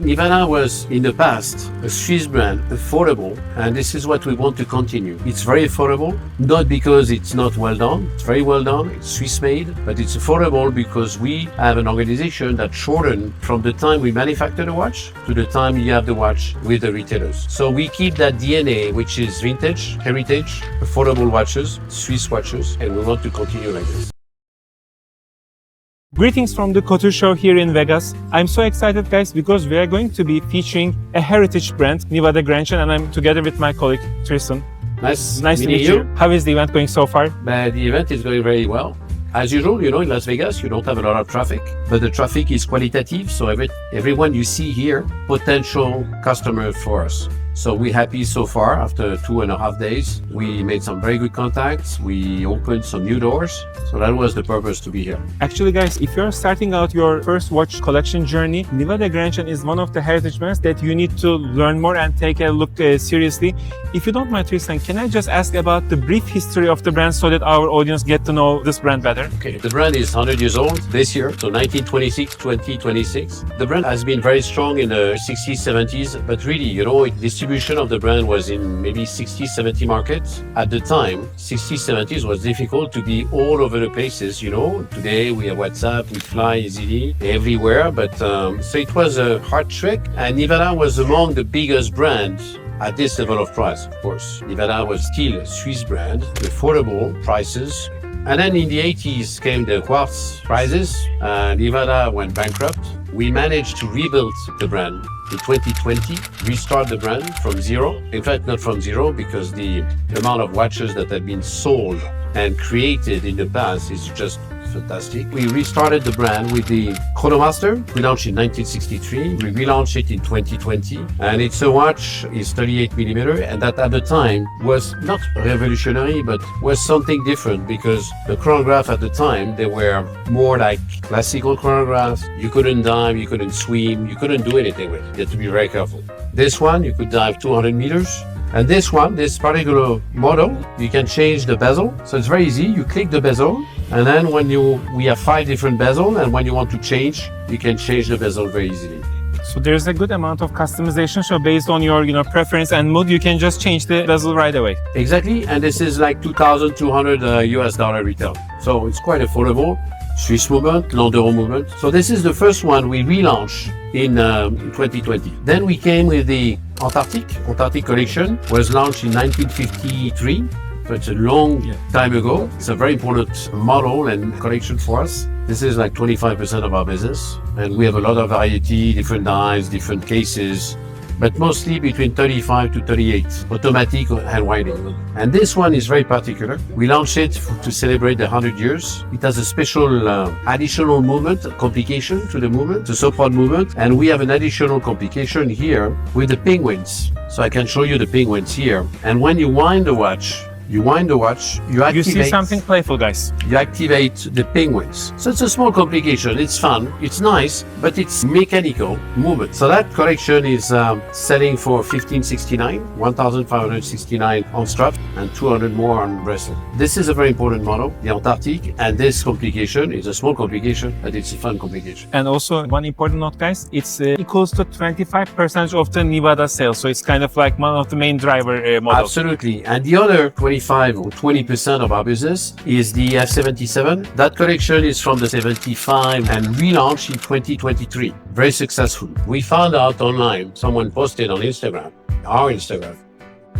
Nivada was, in the past, a Swiss brand, affordable, and this is what we want to continue. It's very affordable, not because it's not well done, it's very well done, it's Swiss made, but it's affordable because we have an organization that shortened from the time we manufacture the watch to the time you have the watch with the retailers. So we keep that DNA, which is vintage, heritage, affordable watches, Swiss watches, and we want to continue like this. Greetings from the Couture Show here in Vegas. I'm so excited, guys, because we are going to be featuring a heritage brand, Nivada Grenchen, and I'm together with my colleague, Tristan. Nice to meet you. How is the event going so far? The event is going very well. As usual, in Las Vegas, you don't have a lot of traffic, but the traffic is qualitative, so everyone you see here, potential customer for us. So we're happy so far. After 2.5 days, we made some very good contacts. We opened some new doors. So that was the purpose to be here. Actually, guys, if you're starting out your first watch collection journey, Nivada Grenchen is one of the heritage brands that you need to learn more and take a look seriously. If you don't mind, Tristan, can I just ask about the brief history of the brand so that our audience get to know this brand better? Okay, the brand is 100 years old this year, so 1926, 2026. The brand has been very strong in the 60s, 70s, but really, distribution of the brand was in maybe 60, 70 markets. At the time, 60s, 70s was difficult to be all over the places, Today we have WhatsApp, we fly easily everywhere, but so it was a hard trek, and Nivada was among the biggest brands at this level of price, of course. Nivada was still a Swiss brand, affordable prices. And then in the 80s came the Quartz crisis. Nivada went bankrupt. We managed to rebuild the brand in 2020, restart the brand from zero. In fact, not from zero, because the amount of watches that have been sold and created in the past is just fantastic. We restarted the brand with the Chronomaster. We launched in 1963. We relaunched it in 2020. And it's a watch, it's 38 millimeter. And that at the time was not revolutionary, but was something different because the chronograph at the time, they were more like classical chronographs. You couldn't dive, you couldn't swim, you couldn't do anything with it. You had to be very careful. This one, you could dive 200 meters. And this one, this particular model, you can change the bezel. So it's very easy. You click the bezel, and then we have 5 different bezel, and when you want to change, you can change the bezel very easily. So there's a good amount of customization. So based on your preference and mood, you can just change the bezel right away. Exactly, and this is like $2,200 US dollar retail. So it's quite affordable. Swiss movement, Landero movement. So this is the first one we relaunched in 2020. Then we came with the Antarctic collection, was launched in 1953. So it's a long time ago. It's a very important model and collection for us. This is like 25% of our business. And we have a lot of variety, different dies, different cases, but mostly between 35 to 38, automatic hand winding. And this one is very particular. We launched it to celebrate the 100 years. It has a special additional movement, complication to the movement, the support movement. And we have an additional complication here with the penguins. So I can show you the penguins here. And when you wind the watch, you activate... You see something playful, guys. You activate the penguins. So it's a small complication. It's fun. It's nice, but it's mechanical movement. So that collection is selling for $1,569, $1,569 on strap, and 200 more on bracelet. This is a very important model, the Antarctic, and this complication is a small complication, but it's a fun complication. And also one important note, guys, it's equals to 25% of the Nivada sales. So it's kind of like one of the main driver models. Absolutely. And the other 25 or 20% of our business is the F77. That collection is from the 75 and relaunched in 2023. Very successful. We found out online, someone posted on Instagram, our Instagram.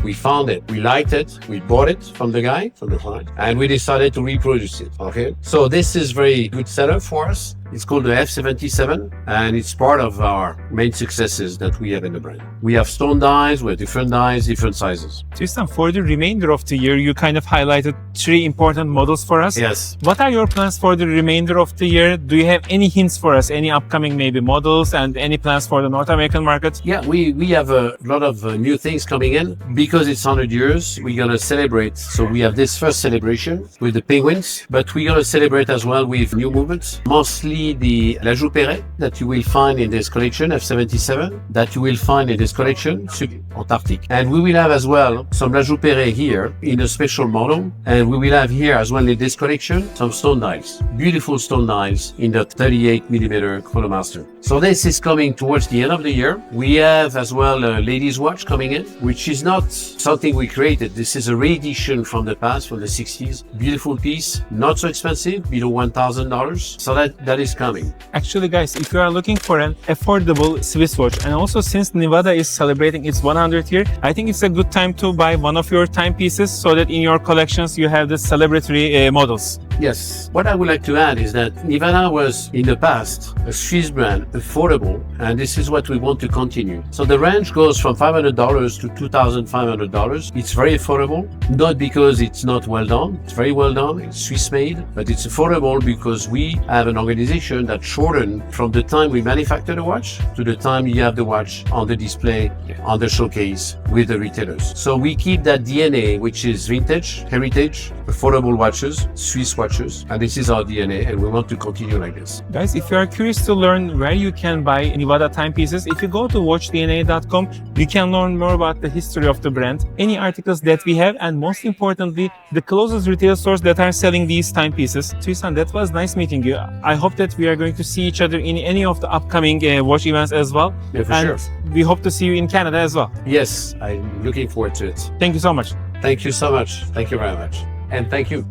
We found it, we liked it, we bought it from the client, and we decided to reproduce it, okay? So this is very good setup for us. It's called the F77, and it's part of our main successes that we have in the brand. We have stone dies, we have different dies, different sizes. Tristan, for the remainder of the year, you kind of highlighted 3 important models for us. Yes. What are your plans for the remainder of the year? Do you have any hints for us, any upcoming maybe models and any plans for the North American market? Yeah, we have a lot of new things coming in. Because it's 100 years, we're going to celebrate. So we have this first celebration with the penguins, but we're going to celebrate as well with new movements, mostly the Joux-Perret that you will find in this collection, F77, that you will find in this collection, Antarctic. And we will have as well some Joux-Perret here in a special model. And we will have here as well in this collection, some stone dials, beautiful stone dials in the 38 millimeter Chronomaster. So this is coming towards the end of the year. We have as well a ladies' watch coming in, which is not something we created. This is a re-edition from the past, from the 60s. Beautiful piece, not so expensive, below $1,000. So that is coming. Actually, guys, if you are looking for an affordable Swiss watch, and also since Nivada is celebrating its 100th year, I think it's a good time to buy one of your timepieces so that in your collections you have the celebratory models. Yes. What I would like to add is that Nivada was, in the past, a Swiss brand, affordable, and this is what we want to continue. So the range goes from $500 to $2,500. It's very affordable, not because it's not well done. It's very well done. It's Swiss made, but it's affordable because we have an organization that shortened from the time we manufacture the watch to the time you have the watch on the display, on the showcase with the retailers. So we keep that DNA, which is vintage, heritage, affordable watches, Swiss watches, and this is our DNA, and we want to continue like this. Guys, if you are curious to learn where you can buy Nivada timepieces, if you go to watchdna.com, you can learn more about the history of the brand, any articles that we have, and most importantly, the closest retail stores that are selling these timepieces. Tristan, that was nice meeting you. I hope that we are going to see each other in any of the upcoming watch events as well. Yeah, for and sure. We hope to see you in Canada as well. Yes, I'm looking forward to it. Thank you so much. Thank you so much. Thank you very much. And thank you.